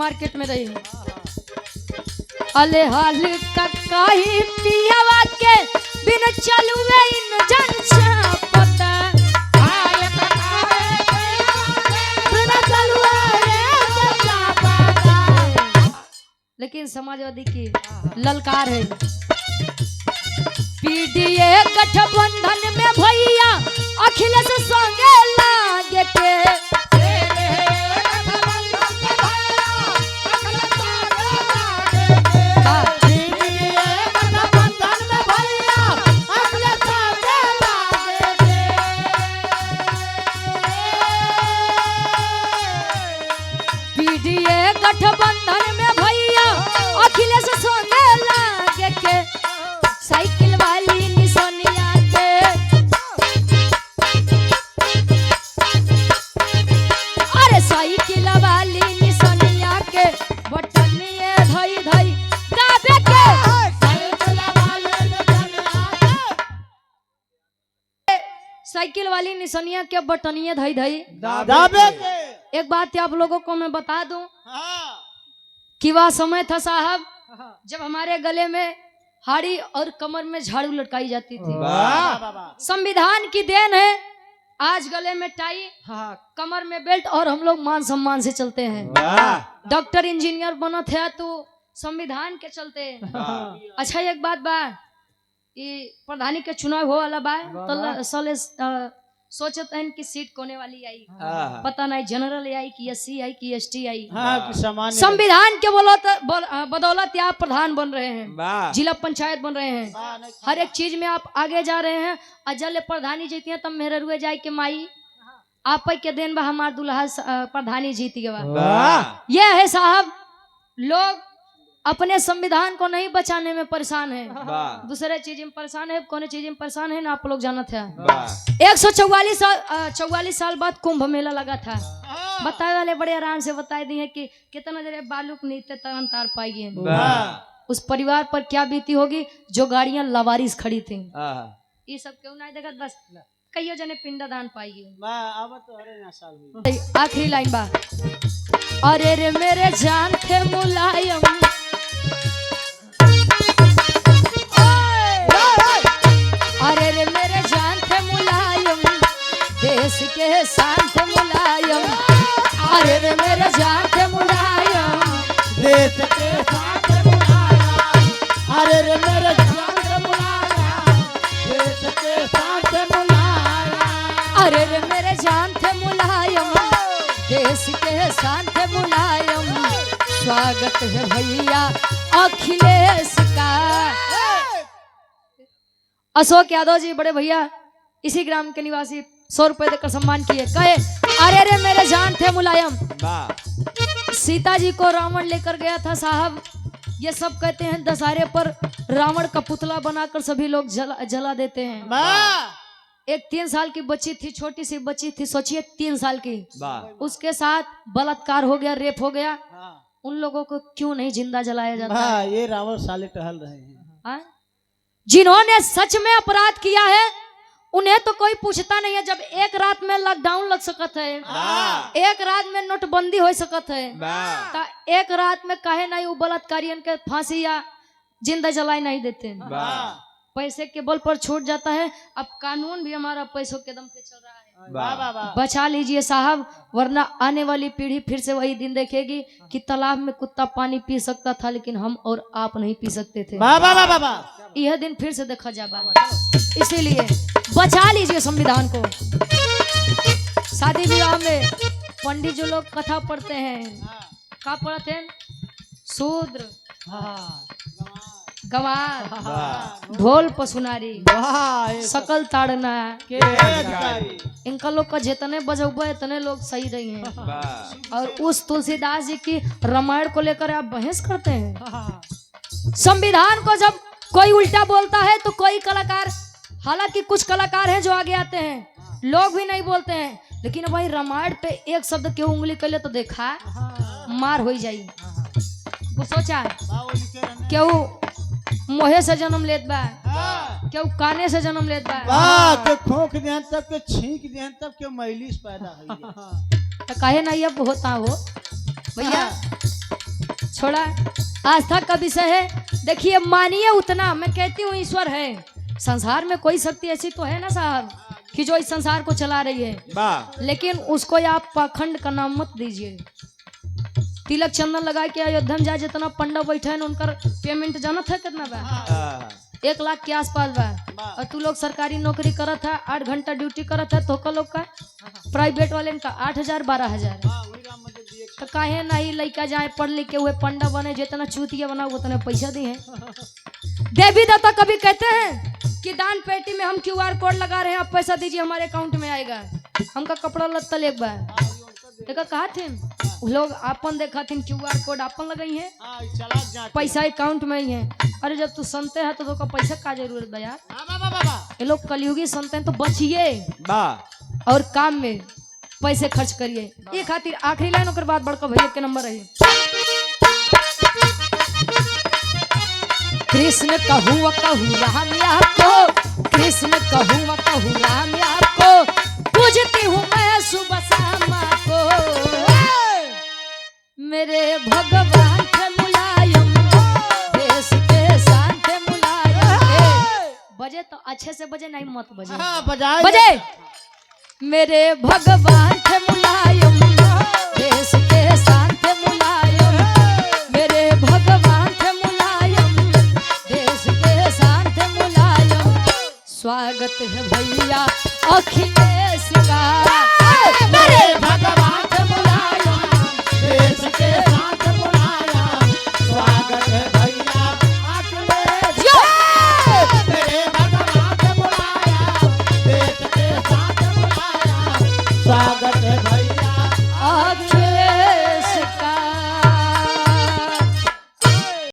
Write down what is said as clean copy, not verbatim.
Market में रही। अले हाल ककाई पियावा के बिन चलुए इन जन छापता हाल ककाई बिन चलुए इन छापता। लेकिन समाजवादी की ललकार है। पीडीए गठबंधन में भैया अखिलेश संगे लागे के गठबंधन में भैया अखिलेश संगे लागे के साइकिल वाली निशानिया के अरे साइकिल वाली निशानिया के बटनिए धई धई दाबे के साइकिल वाली निशानिया के बटनिए धई धई दाबे के। एक बात आप लोगों को मैं बता दूं कि वह समय था साहब जब हमारे गले में हाड़ी और कमर में झाड़ू लटकाई जाती थी। संविधान की देन है आज गले में टाई कमर में बेल्ट और हम लोग मान सम्मान से चलते हैं। डॉक्टर इंजीनियर बना थे तो संविधान के चलते। अच्छा एक बात बा ये प्रधानी के चुनाव हो वाला बा तो साले सोचत हैं कि सीट कोने वाली आई पता नहीं जनरल आई कि एससी आई कि एसटी आई। संविधान के बदौलत आप प्रधान बन रहे हैं जिला पंचायत बन रहे हैं हर एक चीज में आप आगे जा रहे हैं। अजल प्रधानी जीती है तब मेरे रुए जाए के माई आप के देन बा हमार दुल्हा प्रधानी जीती के बाद यह है साहब। लोग अपने संविधान को नहीं बचाने में परेशान है दूसरे चीज में परेशान है कौन चीज में परेशान है ना आप लोग जानते हैं। 144 साल बाद कुंभ मेला लगा था। बताए वाले बड़े आराम से बताए दिए कि कितना जरे बालू नीचे तरन तार पाएगी उस परिवार पर क्या बीती होगी जो गाड़ियां लवारिस खड़ी थी। ये सब क्यों नहीं देखा बस कईयों जने पिंडा दान पाएगी। आखिरी लाइन बा अरे रे मेरे जान थे मुलायम अरे रे मेरे जान थे मुलायम देश के शान थे मुलायम अरे रे मेरे जान थे मुलायम देश के शान थे मुलायम अरे रे मेरे जान थे मुलायम देश के शान थे मुलायम अरे रे मेरे जान थे मुलायम देश के शान थे मुलायम। स्वागत है भैया अखिलेश का। अशोक यादव जी बड़े भैया इसी ग्राम के निवासी 100 रुपए देकर सम्मान किए। कहे अरे रे मेरे जान थे मुलायम। सीता जी को रावण लेकर गया था साहब। ये सब कहते हैं दशहरे पर रावण का पुतला बनाकर सभी लोग जला देते हैं। एक 3 साल की बच्ची थी छोटी सी बच्ची थी सोचिए 3 साल की उसके साथ बलात्कार हो गया रेप हो गया। उन लोगों को क्यों नहीं जिंदा जलाया जाता है? ये रावण साले टहल रहे हैं। जिन्होंने सच में अपराध किया है उन्हें तो कोई पूछता नहीं है। जब एक रात में लॉकडाउन लग सकता है एक रात में नोटबंदी हो सकता है तो एक रात में काहे नहीं वो बलात्कारियों के फांसी या जिंदा जलाई नहीं देते। पैसे के बल पर छूट जाता है। अब कानून भी हमारा पैसों के दम पे चल रहा है। बचा लीजिए साहब वरना आने वाली पीढ़ी फिर से वही दिन देखेगी कि तालाब में कुत्ता पानी पी सकता था लेकिन हम और आप नहीं पी सकते थे। यह दिन फिर से देखा जाएगा। इसीलिए बचा लीजिए संविधान को। शादी विवाह में पंडित जो लोग कथा पढ़ते हैं क्या पढ़ते हैं? शूद्र गवार ढोल पसुनारी सकल ताड़ना इनका लोग का जितने बजौबा इतने लोग सही रही हैं। और उस तुलसीदास जी की रामायण को लेकर आप बहस करते हैं। संविधान को जब कोई उल्टा बोलता है तो कोई कलाकार, हालांकि कुछ कलाकार हैं जो आगे आते हैं, लोग भी नहीं बोलते हैं, लेकिन भाई रामायण पे एक शब्द क्यों उंगली कर ले तो देखा मार हो जाई। वो सोचा क्यों मोहे से जन्म लेत बा, क्यों काने से जन्म लेत बा, के खोख देहन तब के छींक देहन तब के मैलिस पैदा होई। तो काहे नहीं अब होता हो भैया। छोड़ा, आस्था का विषय है। देखिए मानिए उतना, मैं कहती हूँ ईश्वर है, संसार में कोई शक्ति ऐसी तो है ना साहब कि जो इस संसार को चला रही है, लेकिन उसको आप पाखंड का नाम मत दीजिए। तिलक चंदन लगा के अयोध्या में जाए, जितना पंडा बैठे हैं उनका पेमेंट जानत है कितना बा? 1 लाख के आसपास बा। और तू लोग सरकारी नौकरी करत है, 8 घंटा ड्यूटी करत है, तो लोग का प्राइवेट वाले का 8,000 12,000। तो काहे नहीं लड़का जाए पढ़ लिख के हुए पंडा बने, जितना चूतिया बना उतने पैसा दिए। देवी दाता कभी कहते हैं कि दान पेटी में हम QR कोड लगा रहे हैं, आप पैसा दीजिए हमारे अकाउंट में आएगा। हमका कपड़ा लत्ता ले बा देखा कहा थे लोग आपन देखा थे QR कोड आपन लगाई है, पैसा अकाउंट में ही है। अरे जब तू सुनते हैं तो पैसा का जरूरत है यार। ये लोग कलयुगी सुनते हैं तो बचिए और काम में पैसे खर्च करिए। ये खातिर आखिरी लाइन और बाद बड़का भैया के नंबर है। कृष्ण कहूँ राम आपको, कृष्ण कहूँ राम आपको, पूजती हूँ मैं सुबह शाम को। मेरे भगवान थे मुलायम, देश के शान थे मुलायम। बजे तो अच्छे से बजे, नहीं मत बजे, बजे। मेरे भगवान थे मुलायम, देश के शान थे मुलायम। मेरे भगवान थे मुलायम, देश के शान थे मुलायम। स्वागत है भैया अखिलेश का, मेरे भगवान थे मुलायम, देश के शान थे मुलायम। स्वागत है भैया अखिलेश का, मेरे भगवान थे मुलायम, देश के शान थे मुलायम। स्वागत है भैया।